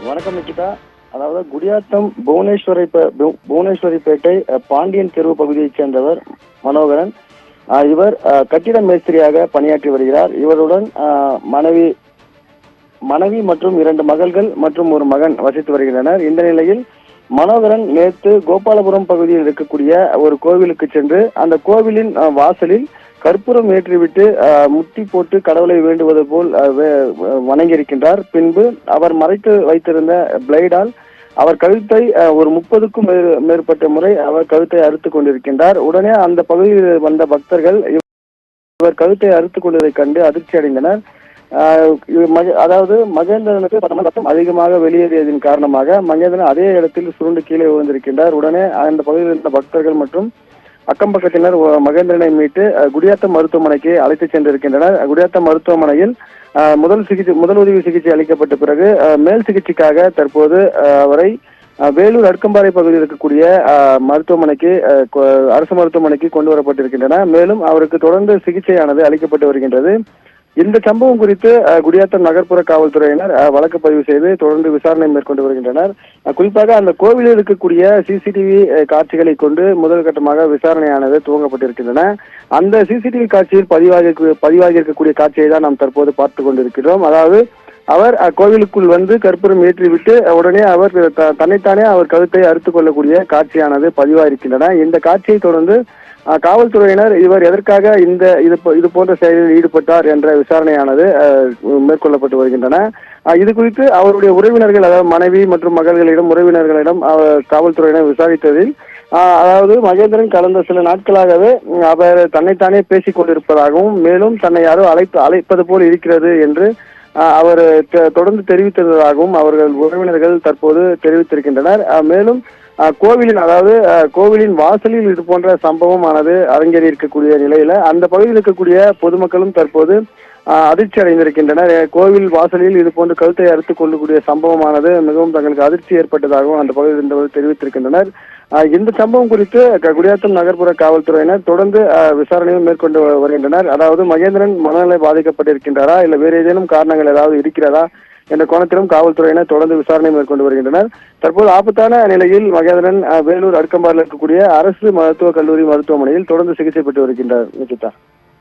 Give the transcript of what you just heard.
வணக்கம் நிக்கிதா. அதாவது குடியாத்தம் புவனேஸ்வரிப்பேட்டை பாண்டியன் தெருவு பகுதியைச் சேர்ந்தவர் மனோகரன். இவர் கட்டிட மேஸ்திரியாக பணியாற்றி வருகிறார். இவருடன் மனைவி மற்றும் 2 மகள்கள் மற்றும் ஒரு மகன் வசித்து வருகின்றனர். இந்த நிலையில் மனோகரன் நேற்று கோபாலபுரம் பகுதியில் இருக்கக்கூடிய ஒரு கோவிலுக்கு சென்று அந்த கோவிலின் வாசலில் கற்பூரம் ஏற்றிவிட்டு முட்டி போட்டு கடவுளை வேண்டுவது போல் வணங்கியிருக்கின்றார். பின்பு அவர் மறைத்து வைத்திருந்த பிளேடால் அவர் கழுத்தை ஒரு 30க்கும் மேற்பட்ட முறை அவர் கழுத்தை அறுத்துக் கொண்டிருக்கின்றார். உடனே அந்த பகுதியில் வந்த பக்தர்கள் இவர் கழுத்தை அறுத்துக் கொண்டதை கண்டு அதிர்ச்சி அடைந்தனர். அதாவது மகேந்திரனுக்கு ரத்தம் அதிகமாக வெளியேறியதன் காரணமாக மகேந்திரன் அதே இடத்தில் சுருண்டு கீழே விழுந்திருக்கின்றார். உடனே அந்த பகுதியில் இருந்த பக்தர்கள் மற்றும் அக்கம் பக்கத்தினர் மகேந்திரனை மீட்டு குடியாத்தம் மருத்துவமனைக்கு அழைத்து சென்றிருக்கின்றனர். குடியாத்தம் மருத்துவமனையில் முதலுதவி சிகிச்சை அளிக்கப்பட்ட பிறகு மேல் சிகிச்சைக்காக தற்போது அவரை வேலூர் அடுக்கம்பாறை பகுதியில் இருக்கக்கூடிய மருத்துவமனைக்கு அரசு மருத்துவமனைக்கு கொண்டு வரப்பட்டிருக்கின்றன. மேலும் அவருக்கு தொடர்ந்து சிகிச்சையானது அளிக்கப்பட்டு வருகின்றது. இந்த சம்பவம் குறித்து குடியாத்தம் நகர்ப்புற காவல்துறையினர் வழக்கு பதிவு செய்து தொடர்ந்து விசாரணை மேற்கொண்டு வருகின்றனர். குறிப்பாக அந்த கோவிலில் இருக்கக்கூடிய சிசிடிவி காட்சிகளை கொண்டு முதல் கட்டமாக விசாரணையானது துவங்கப்பட்டிருக்கின்றன. அந்த சிசிடிவி காட்சியில் பதிவாகி இருக்கக்கூடிய காட்சியை தான் நாம் தற்போது பார்த்து கொண்டிருக்கிறோம். அதாவது அவர் கோவிலுக்குள் வந்து கற்பூரம் ஏற்றிவிட்டு உடனே அவர் தன்னைத்தானே அவர் கழுத்தை அறுத்துக் கொள்ளக்கூடிய காட்சியானது பதிவாயிருக்கின்றன. இந்த காட்சியை தொடர்ந்து காவல்துறையினர் இவர் எதற்காக இது போன்ற செயலில் ஈடுபட்டார் என்ற விசாரணையானது மேற்கொள்ளப்பட்டு வருகின்றன. இது குறித்து அவருடைய உறவினர்கள், அதாவது மனைவி மற்றும் உறவினர்களிடம் காவல்துறையினர் விசாரித்ததில் அதாவது மகேந்திரன் கடந்த சில நாட்களாகவே அவர் தன்னைத்தானே பேசிக் கொண்டிருப்பதாகவும் மேலும் தன்னை யாரோ அழைப்பது போல் இருக்கிறது என்று அவர் தொடர்ந்து தெரிவித்ததாகவும் அவர்கள் உறவினர்கள் தற்போது தெரிவித்திருக்கின்றனர். மேலும் கோவிலின் வாசலில் இது போன்ற சம்பவமானது அரங்கேறி இருக்கக்கூடிய நிலையில அந்த பகுதியில் இருக்கக்கூடிய பொதுமக்களும் தற்போது அதிர்ச்சி அடைந்திருக்கின்றனர். கோவில் வாசலில் இது போன்ற கழுத்தை அறுத்துக் கொள்ளக்கூடிய சம்பவமானது மிகவும் தங்களுக்கு அதிர்ச்சி ஏற்பட்டதாகவும் அந்த பகுதியில் இருந்தவர்கள் தெரிவித்திருக்கின்றனர். இந்த சம்பவம் குறித்து குடியாத்தம் நகர்ப்புற காவல்துறையினர் தொடர்ந்து விசாரணையும் மேற்கொண்டு வருகின்றனர். அதாவது மகேந்திரன் மனநிலை பாதிக்கப்பட்டிருக்கின்றாரா இல்ல வேறு ஏதேனும் காரணங்கள் ஏதாவது இருக்கிறதா என்ற கோணத்திலும் காவல்துறையினர் தொடர்ந்து விசாரணை மேற்கொண்டு வருகின்றனர். தற்போது ஆபத்தான நிலையில் மகேந்திரன் வேலூர் அடுக்கம்பாறையில் இருக்கக்கூடிய அரசு மருத்துவக் கல்லூரி மருத்துவமனையில் தொடர்ந்து சிகிச்சை பெற்று வருகின்றார். நிகிதா.